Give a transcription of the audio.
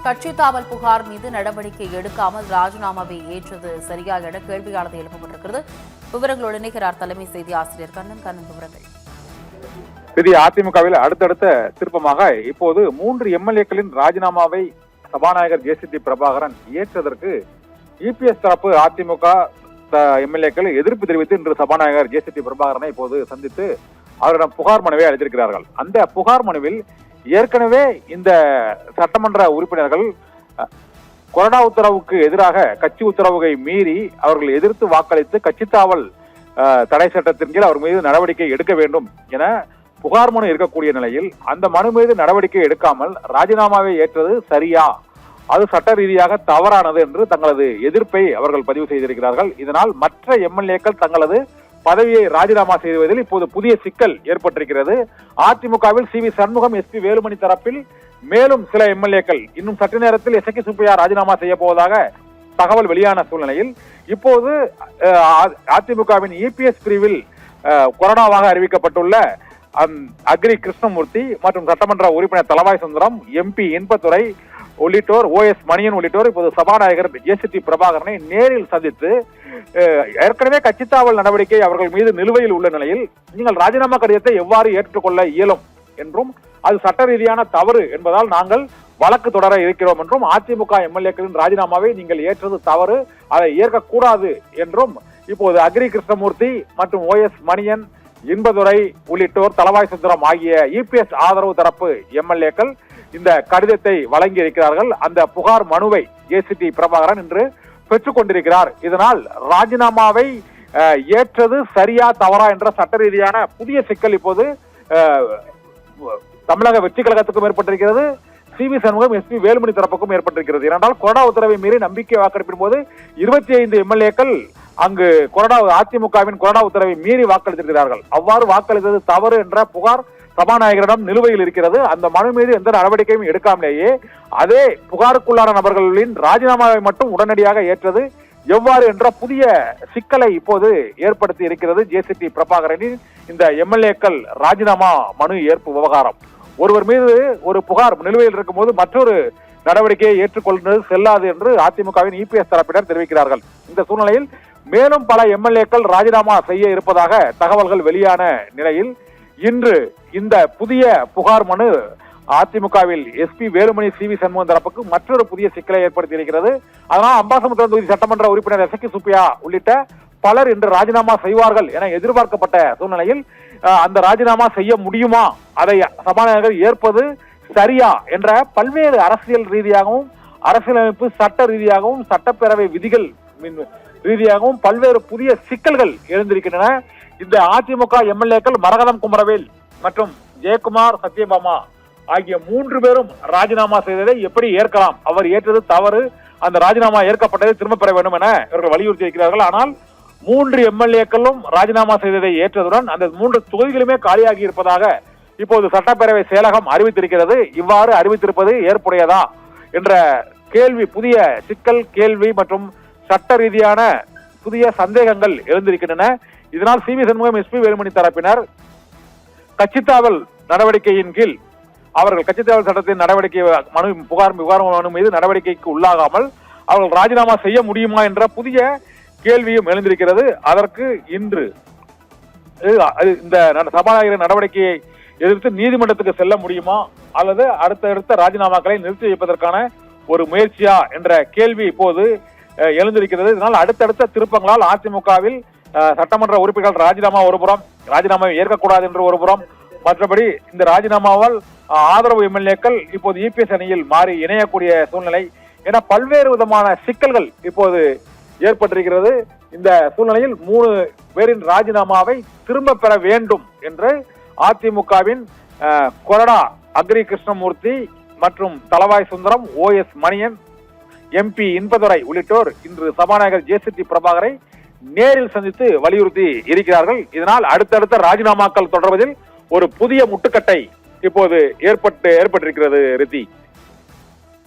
கட்சி தாவல் புகார் மீது நடவடிக்கை எடுக்காமல் ராஜினாமாவை ஏற்றது சரியா என கேள்வியானது எழுப்பப்பட்டிருக்கிறது. விவரங்களோடு இணைகிறார் தலைமை செய்தி ஆசிரியர் கண்ணன். விவரங்கள். அதிமுகவில் அடுத்தடுத்த திருப்பமாக இப்போது 3 எம்எல்ஏக்களின் ராஜினாமாவை சபாநாயகர் ஜே.சி.டி. பிரபாகரன் ஏற்றதற்கு இபிஎஸ் தரப்பு அதிமுக எம்எல்ஏக்கள் எதிர்ப்பு தெரிவித்து இன்று சபாநாயகர் ஜே.சி.டி. பிரபாகரனை இப்போது சந்தித்து அவரிடம் புகார் மனுவை அளித்திருக்கிறார்கள். அந்த புகார் மனுவில் ஏற்கனவே இந்த சட்டமன்ற உறுப்பினர்கள் கொறடா உத்தரவுக்கு எதிராக கட்சி உத்தரவை மீறி அவர்கள் எதிர்த்து வாக்களித்து கட்சித்தாவல் தடை சட்டத்தின் கீழ் அவர் மீது நடவடிக்கை எடுக்க வேண்டும் என புகார் மனு இருக்கக்கூடிய நிலையில் அந்த மனு மீது நடவடிக்கை எடுக்காமல் ராஜினாமாவை ஏற்றது சரியா, அது சட்ட ரீதியாக தவறானது என்று தங்களது எதிர்ப்பை அவர்கள் பதிவு செய்திருக்கிறார்கள். இதனால் மற்ற எம்எல்ஏக்கள் தங்களது பதவியை ராஜினாமா செய்வதில் இப்போது புதிய சிக்கல் ஏற்பட்டிருக்கிறது. அதிமுகவில் சி.வி. சண்முகம், எஸ்.பி. வேலுமணி தரப்பில் மேலும் சில எம்எல்ஏக்கள் இன்னும் சற்று நேரத்தில் எஸ்.கே. சுப்பையா ராஜினாமா செய்ய போவதாக தகவல் வெளியான சூழ்நிலையில் இப்போது அதிமுகவின் இபிஎஸ் பிரிவில் கொரோனாவாக அறிவிக்கப்பட்டுள்ள அக்ரி கிருஷ்ணமூர்த்தி மற்றும் சட்டமன்ற உறுப்பினர் தளவாய் சுந்தரம், எம்பி இன்பதுரை உள்ளிட்டோர், ஓஎஸ் மணியன் உள்ளிட்டோர் இப்போது சபாநாயகர் ஜே.சி.டி. பிரபாகரனை நேரில் சந்தித்து ஏற்கனவே கட்சித்தாவல் நடவடிக்கை அவர்கள் மீது நிலுவையில் உள்ள நிலையில் நீங்கள் ராஜினாமா கடிதத்தை எவ்வாறு ஏற்றுக்கொள்ள இயலும் என்றும் அது சட்ட ரீதியான தவறு என்பதால் நாங்கள் வழக்கு தொடர இருக்கிறோம் என்றும் அதிமுக எம்எல்ஏக்களின் ராஜினாமாவை நீங்கள் ஏற்றது தவறு, அதை ஏற்கக்கூடாது என்றும் இப்போது அக்ரி கிருஷ்ணமூர்த்தி மற்றும் ஓஎஸ் மணியன், இன்பதுரை உள்ளிட்டோர், தளவாய் சுந்தரம் ஆகிய இபிஎஸ் ஆதரவு தரப்பு எம்எல்ஏக்கள் இந்த கடிதத்தை வழங்கி இருக்கிறார்கள். அந்த புகார் மனுவை ஜே.சி.டி. பிரபாகரன் இன்று பெற்றுக் கொண்டிருக்கிறார். இதனால் ராஜினாமாவை ஏற்றது சரியா தவறா என்ற சட்ட ரீதியான புதிய சிக்கல் இப்போது தமிழக வெற்றி கழகத்துக்கும் ஏற்பட்டிருக்கிறது, சி.வி. சண்முகம், எஸ்.பி. வேலுமணி தரப்புக்கும் ஏற்பட்டிருக்கிறது. ஏனென்றால் கொறடா உத்தரவை மீறி நம்பிக்கை வாக்கெடுப்பின் போது 25 எம்எல்ஏக்கள் அங்கு அதிமுகவின் கொறடா உத்தரவை மீறி வாக்களித்திருக்கிறார்கள். அவ்வாறு வாக்களித்தது தவறு என்ற புகார் சபாநாயகரிடம் நிலுவையில் இருக்கிறது. அந்த மனு மீது எந்த நடவடிக்கையும் எடுக்காமலேயே அதே புகாருக்குள்ளான நபர்களின் ராஜினாமாவை மட்டும் உடனடியாக ஏற்றது எவ்வாறு என்ற புதிய சிக்கலை இப்போது ஏற்படுத்தி இருக்கிறது ஜே.சி.டி. பிரபாகரனின் இந்த எம்எல்ஏக்கள் ராஜினாமா மனு ஏற்பு விவகாரம். ஒருவர் மீது ஒரு புகார் நிலுவையில் இருக்கும் போது மற்றொரு நடவடிக்கையை ஏற்றுக்கொள்வது செல்லாது என்று அதிமுகவின் இபிஎஸ் தரப்பினர் தெரிவிக்கிறார்கள். இந்த சூழ்நிலையில் மேலும் பல எம்எல்ஏக்கள் ராஜினாமா செய்ய இருப்பதாக தகவல்கள் வெளியான நிலையில் இன்று இந்த புதிய புகார் மனு அதிமுகவில் எஸ்.பி. வேலுமணி, சி.வி. சண்முகம் தரப்புக்கு மற்றொரு புதிய சிக்கலை ஏற்படுத்தி இருக்கிறது. அதனால் அம்பாசமுத்திரம் தொகுதி சட்டமன்ற உறுப்பினர் எஸ்.கே. சுப்பையா உள்ளிட்ட பலர் இன்று ராஜினாமா செய்வார்கள் என எதிர்பார்க்கப்பட்ட சூழ்நிலையில் அந்த ராஜினாமா செய்ய முடியுமா, அதை சபாநாயகர் ஏற்பது சரியா என்ற பல்வேறு அரசியல் ரீதியாகவும் அரசியலமைப்பு சட்ட ரீதியாகவும் சட்டப்பேரவை விதிகள் ரீதியாகவும் பல்வேறு புதிய சிக்கல்கள் எழுந்திருக்கின்றன. இந்த அதிமுக எம்எல்ஏக்கள் மரகதம் குமரவேல் மற்றும் ஜெயக்குமார், சத்யபாமா ஆகிய 3 பேரும் ராஜினாமா செய்ததை எப்படி ஏற்கலாம், அவர் ஏற்றது தவறு, அந்த ராஜினாமா ஏற்கப்பட்டதை திரும்ப பெற வேண்டும் என இவர்கள் வலியுறுத்தி இருக்கிறார்கள். ஆனால் 3 எம்எல்ஏக்களும் ராஜினாமா செய்ததை ஏற்றதுடன் அந்த 3 தொகுதிகளுமே காலியாகி இருப்பதாக இப்போது சட்டப்பேரவை செயலகம் அறிவித்திருக்கிறது. இவ்வாறு அறிவித்திருப்பது ஏற்புடையதா என்ற கேள்வி, புதிய சிக்கல் கேள்வி மற்றும் சட்ட ரீதியான புதிய சந்தேகங்கள் எழுந்திருக்கின்றன. இதனால் சி.வி. சண்முகம், எஸ்.பி. வேலுமணி தரப்பினர் கட்சித்தாவல் நடவடிக்கையின் கீழ் அவர்கள் கட்சித்தாவல் சட்டத்தின் நடவடிக்கை புகார் மனு மீது நடவடிக்கைக்கு உள்ளாகாமல் அவர்கள் ராஜினாமா செய்ய முடியுமா என்ற புதிய கேள்வியும் எழுந்திருக்கிறது. அதற்கு இன்று இந்த சபாநாயகர் நடவடிக்கையை எதிர்த்து நீதிமன்றத்துக்கு செல்ல முடியுமா அல்லது அடுத்தடுத்த ராஜினாமாக்களை நிறுத்தி வைப்பதற்கான ஒரு முயற்சியா என்ற கேள்வி இப்போது எழுந்திருக்கிறது. இதனால் அடுத்தடுத்த திருப்பங்களால் அதிமுகவில் சட்டமன்ற உறுப்பினர்கள் ராஜினாமா ஒருபுறம், ராஜினாமாவை ஏற்கக்கூடாது என்று ஒருபுறம், மற்றபடி இந்த ராஜினாமாவால் ஆதரவு எம்எல்ஏக்கள் இப்போது இபிஎஸ் அணியில் மாறி இணையக்கூடிய சூழ்நிலை என பல்வேறு விதமான சிக்கல்கள் இப்போது ஏற்பட்டிருக்கிறது. இந்த சூழ்நிலையில் 3 பேரின் ராஜினாமாவை திரும்ப பெற வேண்டும் என்று அதிமுகவின் கொறடா அக்ரி கிருஷ்ணமூர்த்தி மற்றும் தளவாய் சுந்தரம், ஓஎஸ் மணியன், எம்பி இன்பதுரை உள்ளிட்டோர் இன்று சபாநாயகர் ஜே.சி.டி. பிரபாகரை நேரில் சந்தித்து வலியுறுத்தி இருக்கிறார்கள். இதனால் அடுத்தடுத்த ராஜினாமாக்கள் தொடர்வதில் ஒரு புதிய முட்டுக்கட்டை இப்போது ஏற்பட்டிருக்கிறது. ரித்தி.